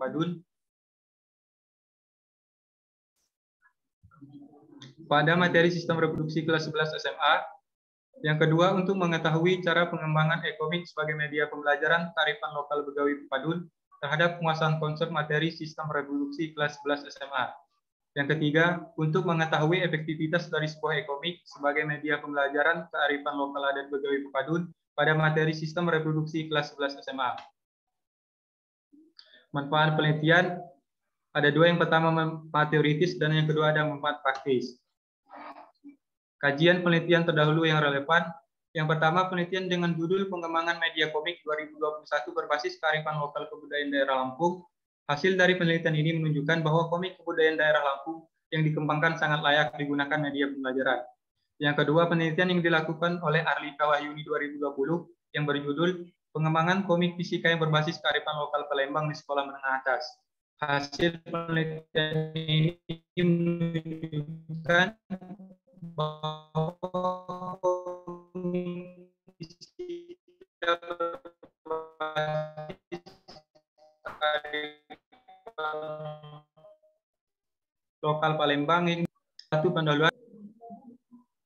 Pepadun pada materi sistem reproduksi kelas 11 SMA. Yang kedua, untuk mengetahui cara pengembangan e-komik sebagai media pembelajaran kearifan lokal Begawi Pepadun terhadap penguasaan konsep materi sistem reproduksi kelas 11 SMA. Yang ketiga, untuk mengetahui efektivitas dari sebuah e-komik sebagai media pembelajaran kearifan lokal adat Begawi Pepadun pada materi sistem reproduksi kelas 11 SMA. Manfaat penelitian ada dua, yang pertama manfaat teoritis dan yang kedua ada manfaat praktis. Kajian penelitian terdahulu yang relevan. Yang pertama, penelitian dengan judul Pengembangan Media Komik 2021 berbasis kearifan lokal kebudayaan daerah Lampung. Hasil dari penelitian ini menunjukkan bahwa komik kebudayaan daerah Lampung yang dikembangkan sangat layak digunakan media pembelajaran. Yang kedua, penelitian yang dilakukan oleh Arlika Wahyuni 2020 yang berjudul Pengembangan Komik Fisika yang berbasis kearifan lokal Palembang di sekolah menengah atas. Hasil penelitian ini menunjukkan bahwa lokal Palembang ini satu pendahuluan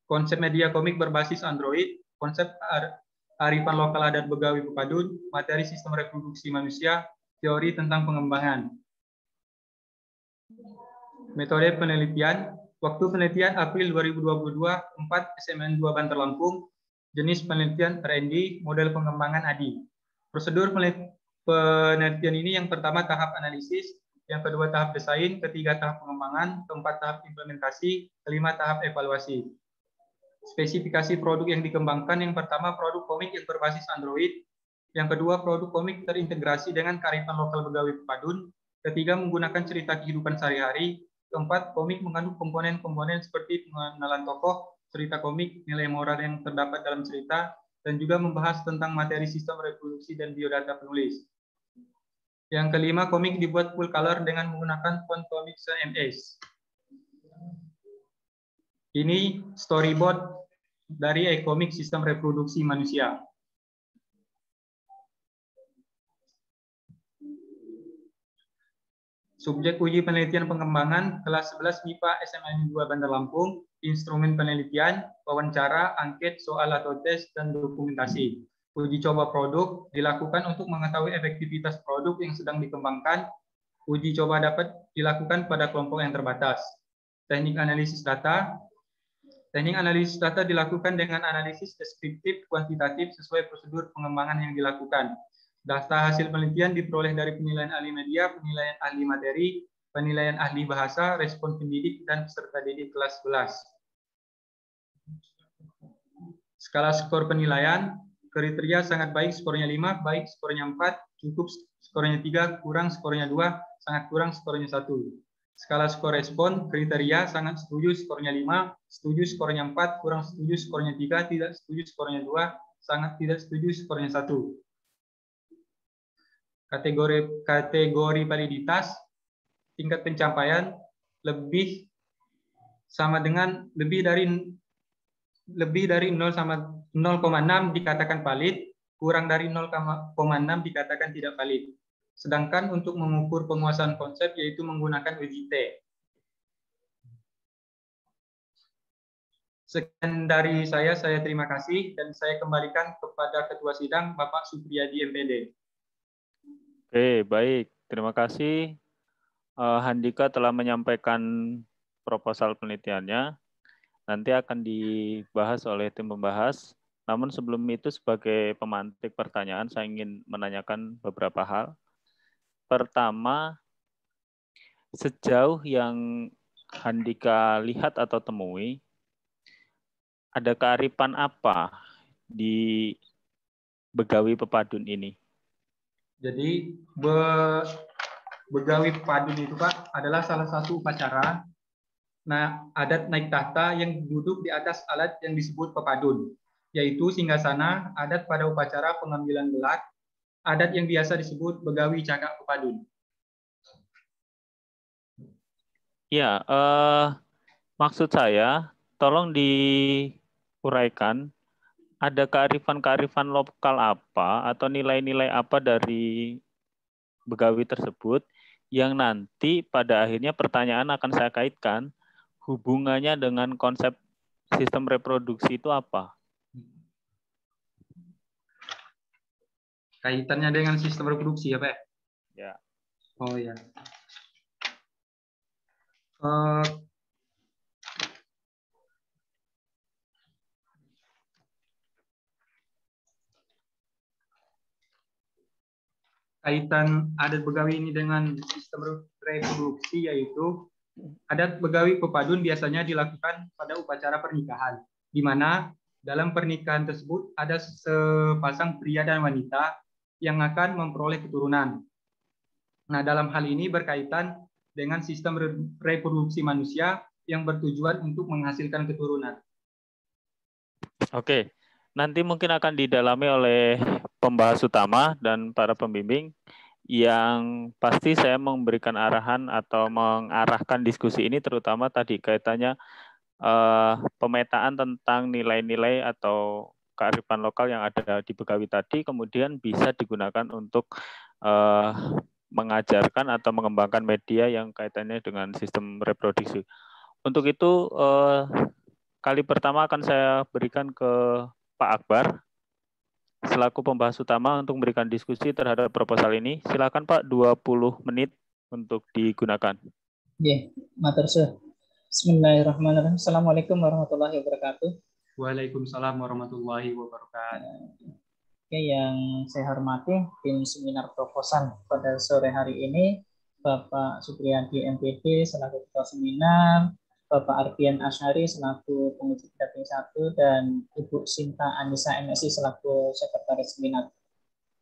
konsep media komik berbasis Android, konsep arifan lokal adat Begawi Pepadun, materi sistem reproduksi manusia, teori tentang pengembangan. Metode penelitian. Waktu penelitian April 2022, 4 SMN 2 Bantar Lampung, jenis penelitian R&D, model pengembangan ADI. Prosedur penelitian ini yang pertama tahap analisis, yang kedua tahap desain, ketiga tahap pengembangan, keempat tahap implementasi, kelima tahap evaluasi. Spesifikasi produk yang dikembangkan, yang pertama produk komik yang berbasis Android, yang kedua produk komik terintegrasi dengan kearifan lokal Begawi Pepadun, ketiga menggunakan cerita kehidupan sehari-hari, keempat, komik mengandung komponen-komponen seperti pengenalan tokoh, cerita komik, nilai moral yang terdapat dalam cerita, dan juga membahas tentang materi sistem reproduksi dan biodata penulis. Yang kelima, komik dibuat full color dengan menggunakan font komik CMS. Ini storyboard dari e-komik sistem reproduksi manusia. Subjek uji penelitian pengembangan kelas 11 MIPA SMN 2 Bandar Lampung, instrumen penelitian, wawancara, angket, soal atau tes, dan dokumentasi. Uji coba produk dilakukan untuk mengetahui efektivitas produk yang sedang dikembangkan. Uji coba dapat dilakukan pada kelompok yang terbatas. Teknik analisis data. Teknik analisis data dilakukan dengan analisis deskriptif kuantitatif sesuai prosedur pengembangan yang dilakukan. Data hasil penelitian diperoleh dari penilaian ahli media, penilaian ahli materi, penilaian ahli bahasa, respon pendidik, dan peserta didik kelas 11. Skala skor penilaian, kriteria sangat baik skornya 5, baik skornya 4, cukup skornya 3, kurang skornya 2, sangat kurang skornya 1. Skala skor respon, kriteria sangat setuju skornya 5, setuju skornya 4, kurang setuju skornya 3, tidak setuju skornya 2, sangat tidak setuju skornya 1. Kategori validitas, tingkat pencapaian lebih dari 0 sama 0,6 dikatakan valid, kurang dari 0,6 dikatakan tidak valid. Sedangkan untuk mengukur penguasaan konsep yaitu menggunakan uji T. Sekian dari saya terima kasih dan saya kembalikan kepada Ketua Sidang Bapak Supriyadi MPD. Oke, baik. Terima kasih. Handika telah menyampaikan proposal penelitiannya. Nanti akan dibahas oleh tim pembahas. Namun sebelum itu sebagai pemantik pertanyaan, saya ingin menanyakan beberapa hal. Pertama, sejauh yang Handika lihat atau temui, ada kearifan apa di Begawi Pepadun ini? Jadi Begawi Pepadun itu Pak adalah salah satu upacara adat naik tahta yang duduk di atas alat yang disebut pepadun, yaitu singgasana adat pada upacara pengambilan gelar, adat yang biasa disebut Begawi Cakak Pepadun. Ya, maksud saya tolong diuraikan ada kearifan-kearifan lokal apa atau nilai-nilai apa dari begawi tersebut yang nanti pada akhirnya pertanyaan akan saya kaitkan hubungannya dengan konsep sistem reproduksi itu apa? Kaitannya dengan sistem reproduksi ya, Pak? Ya. Oh ya. Eh, kaitan adat begawi ini dengan sistem reproduksi, yaitu adat begawi pepadun biasanya dilakukan pada upacara pernikahan, di mana dalam pernikahan tersebut ada sepasang pria dan wanita yang akan memperoleh keturunan. Nah, dalam hal ini berkaitan dengan sistem reproduksi manusia yang bertujuan untuk menghasilkan keturunan. Oke, nanti mungkin akan didalami oleh pembahas utama dan para pembimbing yang pasti saya memberikan arahan atau mengarahkan diskusi ini terutama tadi kaitannya pemetaan tentang nilai-nilai atau kearifan lokal yang ada di Begawi tadi kemudian bisa digunakan untuk mengajarkan atau mengembangkan media yang kaitannya dengan sistem reproduksi. Untuk itu kali pertama akan saya berikan ke Pak Akbar selaku pembahas utama untuk memberikan diskusi terhadap proposal ini. Silakan Pak, 20 menit untuk digunakan. Ya, matur suwun. Bismillahirrahmanirrahim. Assalamualaikum warahmatullahi wabarakatuh. Waalaikumsalam warahmatullahi wabarakatuh. Oke, yang saya hormati tim seminar proposal pada sore hari ini, Bapak Supriyadi MPD selaku ketua seminar, Bapak Ardian Asyari selaku penguji pendamping 1, dan Ibu Sinta Anissa MSI selaku sekretaris seminar.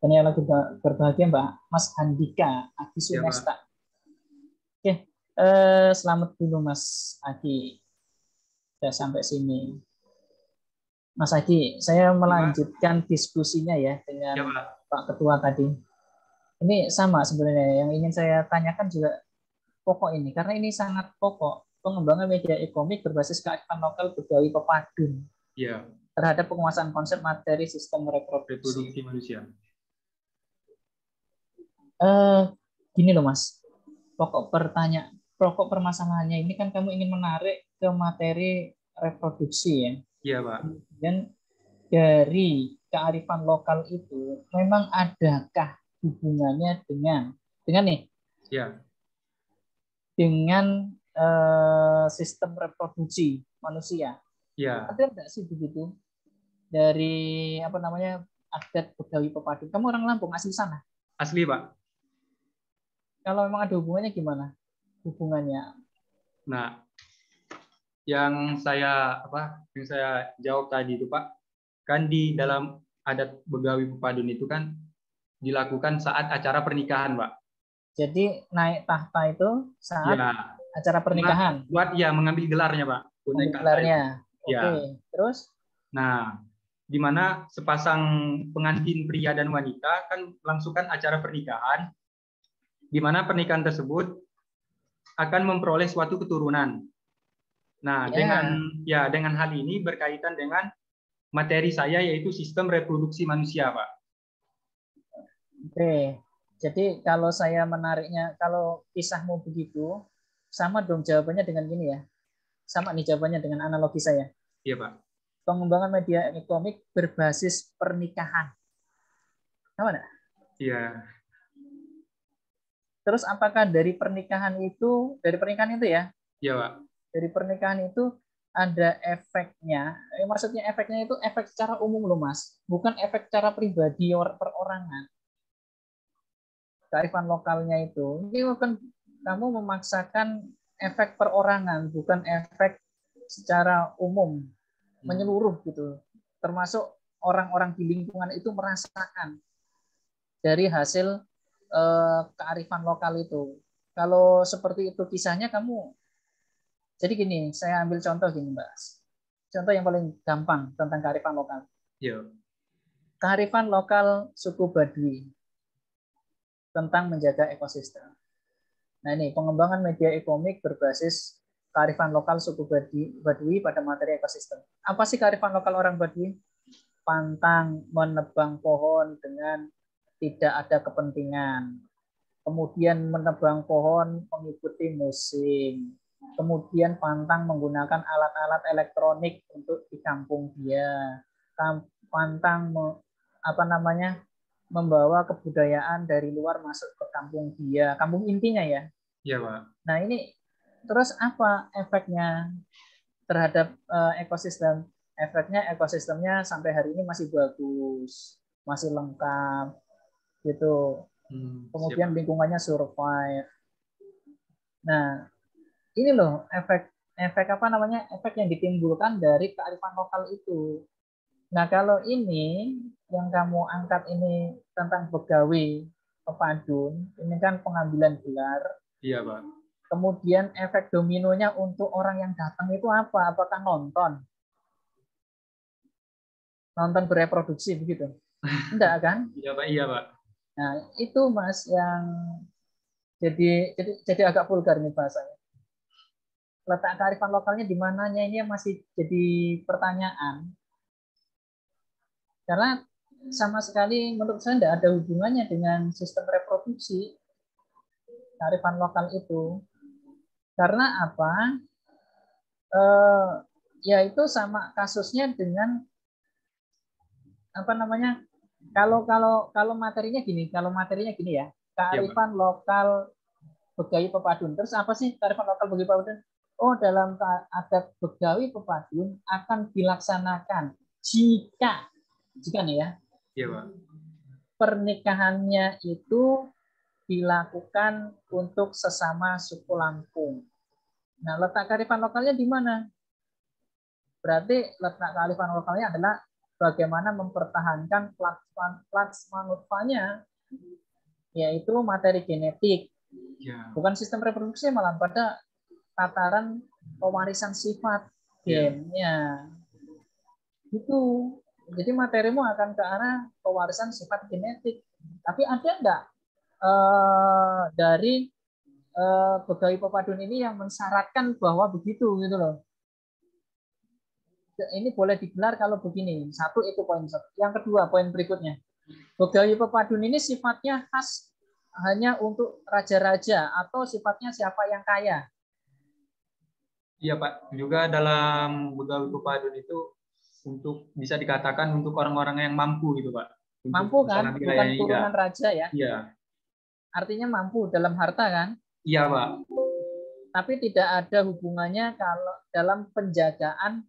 Dan yang lagi berbahagia Mbak Mas Handika Adi Sunesta. Oke, selamat dulu Mas Adi. Sudah sampai sini. Mas Adi, saya melanjutkan diskusinya ya dengan Pak Ketua tadi. Ini sama sebenarnya yang ingin saya tanyakan juga pokok ini, karena ini sangat pokok. Pengembangan media e-komik berbasis kearifan lokal Begawi pepadun terhadap penguasaan konsep materi sistem reproduksi manusia. Gini loh Mas, pokok permasalahannya ini kan kamu ingin menarik ke materi reproduksi ya. Iya Pak. Dan dari kearifan lokal itu memang adakah hubungannya dengan nih? Ya. Dengan sistem reproduksi manusia. Ya. Ada nggak sih begitu dari adat Begawi pepadun? Kamu orang Lampung, asli sana? Asli Pak. Kalau memang ada hubungannya gimana? Hubungannya? Nah, yang saya jawab tadi itu Pak, kan di dalam adat Begawi pepadun itu kan dilakukan saat acara pernikahan Pak. Jadi naik tahta itu saat acara pernikahan. Buat mengambil gelarnya Pak. Mengambil gelarnya. Oke. Terus? Nah, di mana sepasang pengantin pria dan wanita kan melangsungkan acara pernikahan, di mana pernikahan tersebut akan memperoleh suatu keturunan. Nah, dengan hal ini berkaitan dengan materi saya yaitu sistem reproduksi manusia, Pak. Oke. Jadi kalau saya menariknya, kalau kisahmu begitu, sama dong jawabannya dengan gini ya. Sama nih jawabannya dengan analogi saya. Iya, Pak. Pengembangan media e-komik berbasis pernikahan. Sama enggak? Iya. Terus apakah dari pernikahan itu ya? Iya, Pak. Dari pernikahan itu ada efeknya. Maksudnya efeknya itu efek secara umum loh, Mas. Bukan efek secara pribadi perorangan. Kearifan lokalnya itu. Ini bukan kamu memaksakan efek perorangan, bukan efek secara umum, menyeluruh gitu. Termasuk orang-orang di lingkungan itu merasakan dari hasil kearifan lokal itu. Kalau seperti itu kisahnya kamu, jadi gini, saya ambil contoh gini Mbak. Contoh yang paling gampang tentang kearifan lokal. Iya. Kearifan lokal suku Baduy tentang menjaga ekosistem. Nah ini pengembangan media e-komik berbasis kearifan lokal suku Baduy pada materi ekosistem. Apa sih kearifan lokal orang Baduy? Pantang menebang pohon dengan tidak ada kepentingan. kemudian menebang pohon mengikuti musim, kemudian pantang menggunakan alat-alat elektronik untuk di kampung dia, pantang membawa kebudayaan dari luar masuk ke kampung dia, kampung intinya ya. Iya, Pak. Nah ini terus apa efeknya terhadap ekosistem? Efeknya ekosistemnya sampai hari ini masih bagus, masih lengkap gitu. Kemudian lingkungannya survive. Nah, ini loh efek efek yang ditimbulkan dari kearifan lokal itu. Nah, kalau ini yang kamu angkat ini tentang begawi pepadun, ini kan pengambilan gelar. Iya, Pak. Kemudian efek dominonya untuk orang yang datang itu apa? Apakah nonton? Nonton bereproduksi begitu? Enggak kan? Iya, Pak. Iya, Pak. Nah, itu Mas yang jadi agak vulgar nih bahasanya. Letak kearifan lokalnya di mananya ini masih jadi pertanyaan. Karena sama sekali menurut saya tidak ada hubungannya dengan sistem reproduksi kearifan lokal itu. Karena apa? Ya itu sama kasusnya dengan kalau materinya gini ya, kearifan lokal Begawi Pepadun. Terus apa sih kearifan lokal Begawi Pepadun? Oh, dalam adat Begawi Pepadun akan dilaksanakan jika nih ya. Iya, Pak. Pernikahannya itu dilakukan untuk sesama suku Lampung. Nah, letak kearifan lokalnya di mana? Berarti letak kearifan lokalnya adalah bagaimana mempertahankan plats manufanya, yaitu materi genetik. Ya. Bukan sistem reproduksi, malah pada tataran pewarisan sifat gennya. Itu. Jadi materimu akan ke arah pewarisan sifat genetik. Tapi ada enggak dari Begawi Pepadun ini yang mensyaratkan bahwa begitu gitu loh. Ini boleh digelar kalau begini. Satu itu poin satu. Yang kedua poin berikutnya. Begawi Pepadun ini sifatnya khas hanya untuk raja-raja atau sifatnya siapa yang kaya. Iya, Pak. Juga dalam Begawi Pepadun itu untuk bisa dikatakan untuk orang-orang yang mampu gitu, Pak. Untuk mampu kan? Bukan turunan raja ya. Iya. Artinya mampu dalam harta kan? Iya, Pak. Tapi tidak ada hubungannya kalau dalam penjagaan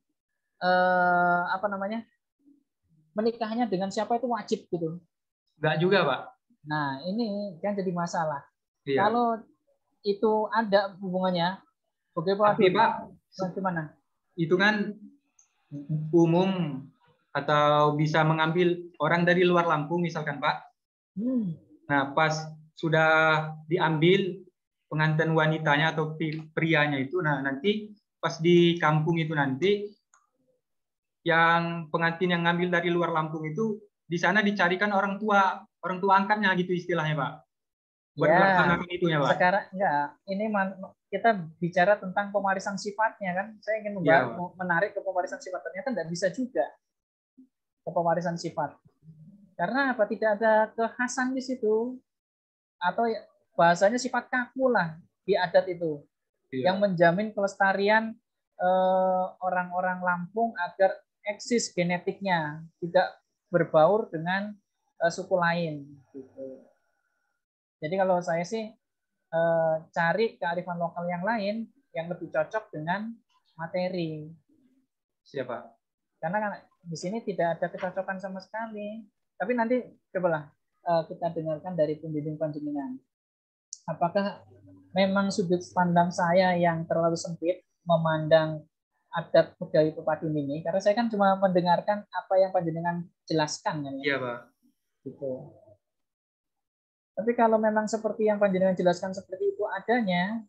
menikahnya dengan siapa itu wajib gitu. Enggak juga, Pak. Nah, ini kan jadi masalah. Iya. Kalau itu ada hubungannya, bagaimana? Tapi, Pak, bagaimana? Itu kan umum atau bisa mengambil orang dari luar Lampung misalkan, Pak. Nah, pas sudah diambil pengantin wanitanya atau prianya itu, nah nanti pas di kampung itu nanti yang pengantin yang ngambil dari luar Lampung itu di sana dicarikan orang tua angkatnya gitu istilahnya, Pak. Buat melaksanakan itunya, Pak. Sekarang enggak, ini kita bicara tentang pemarisan sifatnya kan. Saya ingin menarik ke pemarisan sifat, ternyata enggak bisa juga ke pemarisan sifat. Karena apa? Tidak ada kekhasan di situ. Atau bahasanya sifat kaku lah di adat itu. Yang menjamin kelestarian orang-orang Lampung agar eksis genetiknya, tidak berbaur dengan suku lain. Gitu. Jadi kalau saya sih cari kearifan lokal yang lain yang lebih cocok dengan materi. Siapa? Karena di sini tidak ada kecocokan sama sekali. Tapi nanti cobalah kita dengarkan dari pembimbing panjenengan. Apakah memang sudut pandang saya yang terlalu sempit memandang adat Begawi Pepadun ini? Karena saya kan cuma mendengarkan apa yang panjenengan jelaskan kan ya. Iya, Pak. Gitu. Tapi kalau memang seperti yang panjenengan jelaskan seperti itu adanya,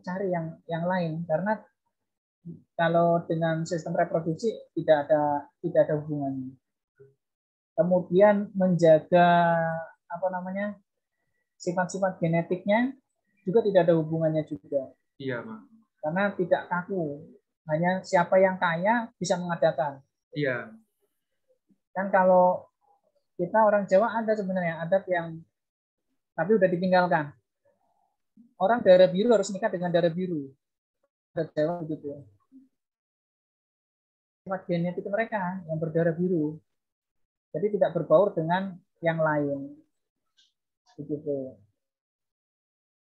cari yang lain, karena kalau dengan sistem reproduksi tidak ada hubungannya. Kemudian menjaga sifat-sifat genetiknya juga tidak ada hubungannya juga. Iya, Pak. Karena tidak kaku, hanya siapa yang kaya bisa mengadakan. Iya. Kan kalau kita orang Jawa ada sebenarnya adat yang tapi udah ditinggalkan. Orang darah biru harus nikah dengan darah biru. Adat Jawa begitu. Genetik mereka yang berdarah biru. Jadi tidak berbaur dengan yang lain. Begitu.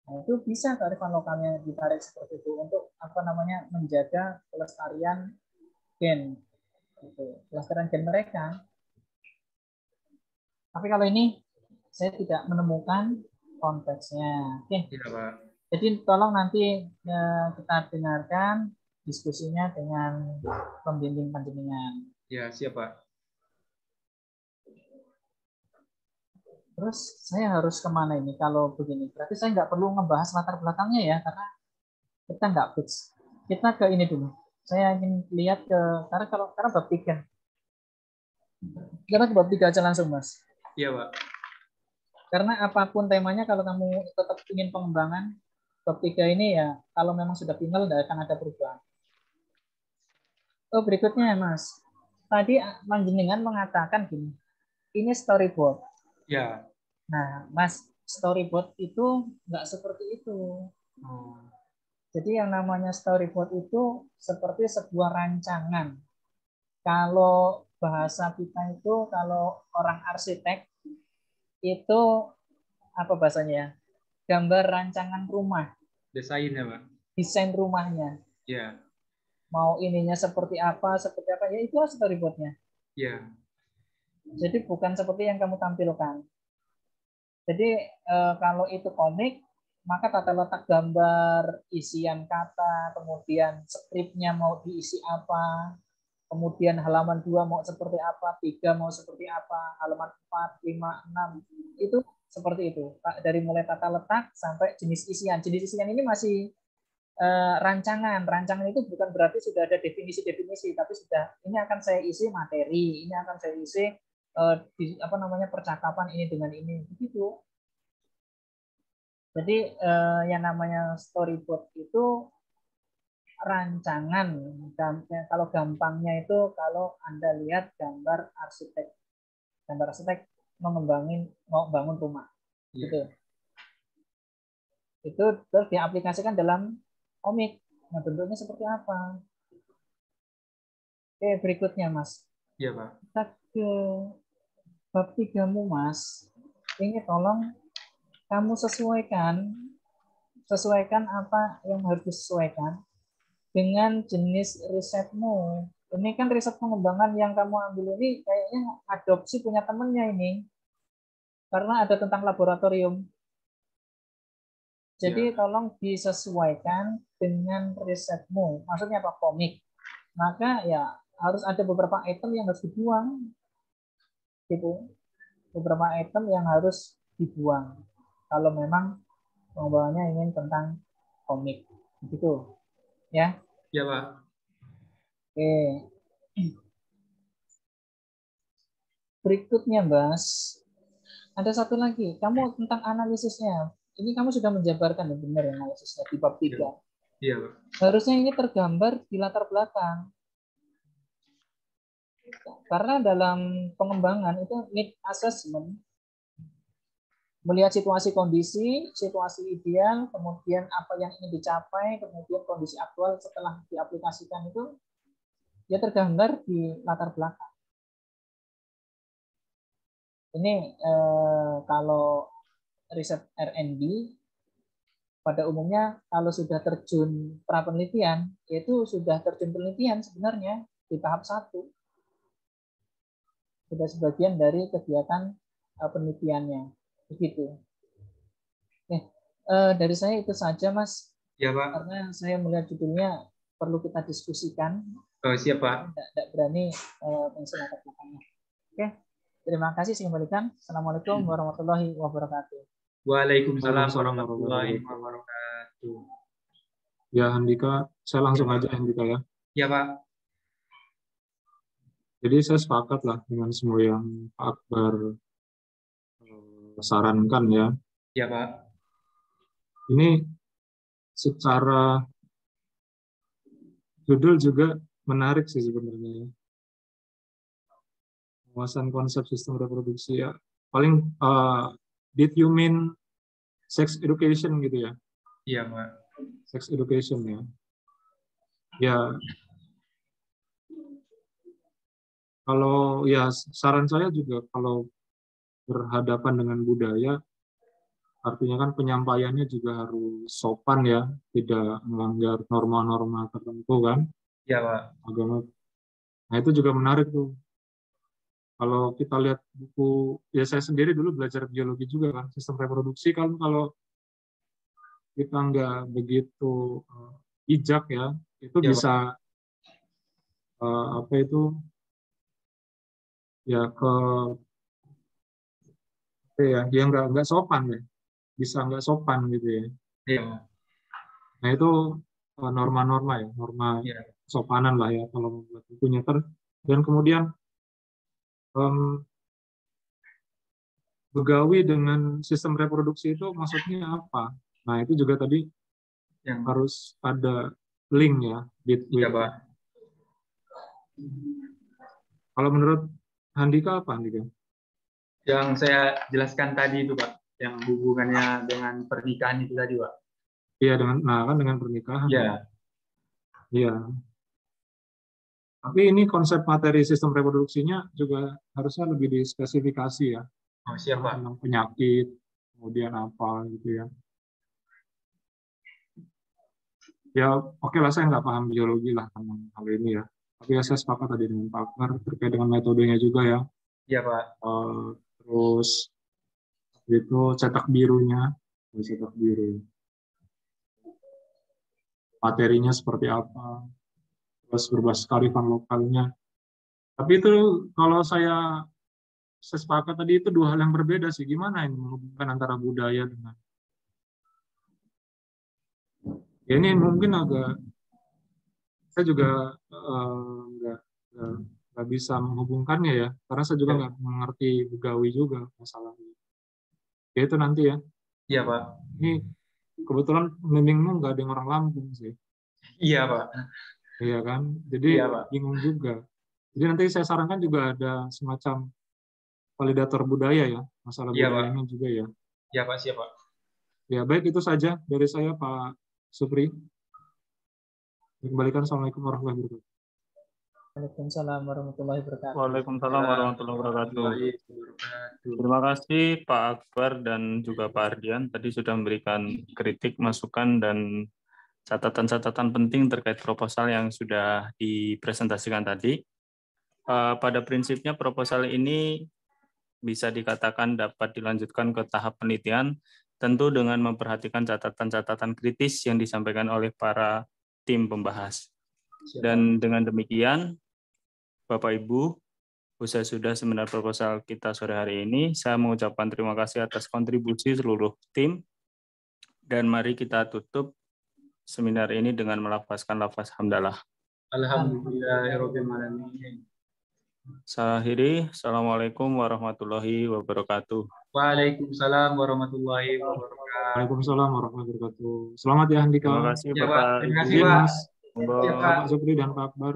Nah, itu bisa kearifan lokalnya ditarik seperti itu untuk apa namanya menjaga kelestarian gen, gitu. Kelestarian gen mereka. Tapi kalau ini saya tidak menemukan konteksnya. Oke. Iya, Pak. Jadi tolong nanti kita dengarkan diskusinya dengan pembimbing panjenengan. Ya, siap, Pak. Terus saya harus kemana ini kalau begini? Berarti saya nggak perlu ngebahas latar belakangnya ya, karena kita nggak fix. Kita ke ini dulu. Saya ingin lihat karena bab 3. Kita ke bab 3 aja langsung, Mas. Iya, Pak. Karena apapun temanya, kalau kamu tetap ingin pengembangan, bab 3 ini ya, kalau memang sudah final, tidak akan ada perubahan. Oh, berikutnya, Mas. Tadi panjenengan mengatakan gini, ini storyboard. Ya. Nah, Mas, storyboard itu nggak seperti itu. Jadi yang namanya storyboard itu seperti sebuah rancangan. Kalau bahasa kita itu, kalau orang arsitek itu apa bahasanya? Gambar rancangan rumah. Desain ya, Pak. Desain rumahnya. Ya. Mau ininya seperti apa, ya itu storyboardnya. Ya. Jadi bukan seperti yang kamu tampilkan. Jadi kalau itu komik, maka tata letak gambar, isian kata, kemudian skripnya mau diisi apa, kemudian halaman 2 mau seperti apa, 3 mau seperti apa, halaman 4, 5, 6, itu seperti itu. Dari mulai tata letak sampai jenis isian. Jenis isian ini masih rancangan. Rancangan itu bukan berarti sudah ada definisi-definisi, tapi sudah ini akan saya isi materi, ini akan saya isi percakapan ini dengan ini, begitu. Jadi yang namanya storyboard itu rancangan. Kalau gampangnya itu kalau Anda lihat gambar arsitek mau bangun rumah, gitu. Itu terus diaplikasikan dalam komik. Nah, bentuknya seperti apa? Oke, berikutnya, Mas. Iya, Pak. Kita ke bab 3-mu, Mas. Ini tolong kamu sesuaikan apa yang harus disesuaikan dengan jenis risetmu. Ini kan riset pengembangan yang kamu ambil ini kayaknya adopsi punya temennya ini. Karena ada tentang laboratorium. Jadi tolong disesuaikan dengan risetmu. Maksudnya apa? Komik. Maka ya harus ada beberapa item yang harus dibuang. Gitu. Beberapa item yang harus dibuang. Kalau memang pengembangannya ingin tentang komik. Begitu. Ya. Ya, Pak. Oke. Berikutnya, Bas. Ada satu lagi. Kamu tentang analisisnya. Ini kamu sudah menjabarkan ya, benar analisisnya di bab 3. Iya, Pak. Harusnya ini tergambar di latar belakang. Karena dalam pengembangan itu need assessment, melihat situasi kondisi, situasi ideal, kemudian apa yang ingin dicapai, kemudian kondisi aktual setelah diaplikasikan itu ya tergambar di latar belakang. Ini kalau riset R&D pada umumnya kalau sudah terjun pra penelitian, yaitu sudah terjun penelitian sebenarnya di tahap 1. Sudah sebagian dari kegiatan penelitiannya. Begitu. Dari saya itu saja, Mas. Ya, Pak. Karena saya melihat judulnya perlu kita diskusikan. Oh, siap, Pak. Tidak berani mention latar belakangnya. Oke. Terima kasih. Saya kembalikan. Assalamualaikum warahmatullahi wabarakatuh. Waalaikumsalam warahmatullahi wabarakatuh. Ya, Handika, saya langsung aja, Handika ya. Ya, Pak. Jadi saya sepakat lah dengan semua yang Pak Akbar sarankan ya. Ya, Pak. Ini secara judul juga menarik sih sebenarnya. Penguasaan konsep sistem reproduksi ya. Paling did you mean sex education gitu ya? Iya, Pak. Sex education ya. Ya, kalau ya saran saya juga kalau berhadapan dengan budaya, artinya kan penyampaiannya juga harus sopan ya, tidak melanggar norma-norma tertentu kan, Iya, Pak. agama. Nah itu juga menarik tuh. Kalau kita lihat buku, ya saya sendiri dulu belajar biologi juga kan, sistem reproduksi kan kalau kita nggak begitu bijak ya, itu Iya, Pak. bisa apa itu ya ya nggak sopan ya, bisa nggak sopan gitu ya. Iya, Pak. Nah itu norma-norma ya, norma Iya. sopanan lah ya kalau membuat bukunya dan kemudian begawi dengan sistem reproduksi itu maksudnya apa? Nah itu juga tadi Yang harus ada link ya, iya, with. Pak. Kalau menurut Handika apa Handika? Yang saya jelaskan tadi itu, Pak, yang hubungannya dengan pernikahan itu tadi, Pak. Iya dengan pernikahan. Iya. Iya. Tapi ini konsep materi sistem reproduksinya juga harusnya lebih dispesifikasi ya. Oh, siap, Pak. Tentang penyakit, kemudian apa gitu ya. Ya oke lah, saya nggak paham biologi lah tentang hal ini ya. Tapi ya saya sepakat tadi dengan Pak Akbar terkait dengan metodenya juga ya. Iya, Pak. Terus itu cetak birunya, cetak biru. Materinya seperti apa, terus berbasis kearifan lokalnya. Tapi itu kalau saya sepakat tadi itu dua hal yang berbeda sih. Gimana ini menghubungkan antara budaya dengan ya ini mungkin agak saya juga nggak bisa menghubungkannya ya karena saya juga nggak mengerti begawi juga masalahnya. Ya itu nanti ya. Iya, Pak. Ini kebetulan memingmu nggak ada yang orang Lampung sih. Iya, Pak. Iya kan, jadi Iya, Pak. bingung juga. Jadi nanti saya sarankan juga ada semacam validator budaya ya, masalah Iya, budayanya Pak. juga ya. Iya, Pak, siap, Pak. Ya baik itu saja dari saya Pak Supri. Kembalikan. Assalamualaikum warahmatullahi wabarakatuh. Waalaikumsalam warahmatullahi wabarakatuh. Waalaikumsalam warahmatullahi wabarakatuh. Terima kasih Pak Akbar dan juga Pak Ardian tadi sudah memberikan kritik, masukan, dan catatan-catatan penting terkait proposal yang sudah dipresentasikan tadi. Pada prinsipnya proposal ini bisa dikatakan dapat dilanjutkan ke tahap penelitian, tentu dengan memperhatikan catatan-catatan kritis yang disampaikan oleh para tim pembahas. Dan dengan demikian, Bapak Ibu, usai sudah seminar proposal kita sore hari ini, saya mengucapkan terima kasih atas kontribusi seluruh tim, dan mari kita tutup seminar ini dengan melafazkan lafaz hamdalah. Alhamdulillahirabbil alamin. Saya akhiri. Assalamualaikum warahmatullahi wabarakatuh. Waalaikumsalam warahmatullahi wabarakatuh. Waalaikumsalam warahmatullahi wabarakatuh. Selamat ya Handika. Terima kasih Ya, Pak. Bapak Terima kasih, Ibu, Pak. Monggo. Ya, Pak. Pak Supri dan Pak Akbar.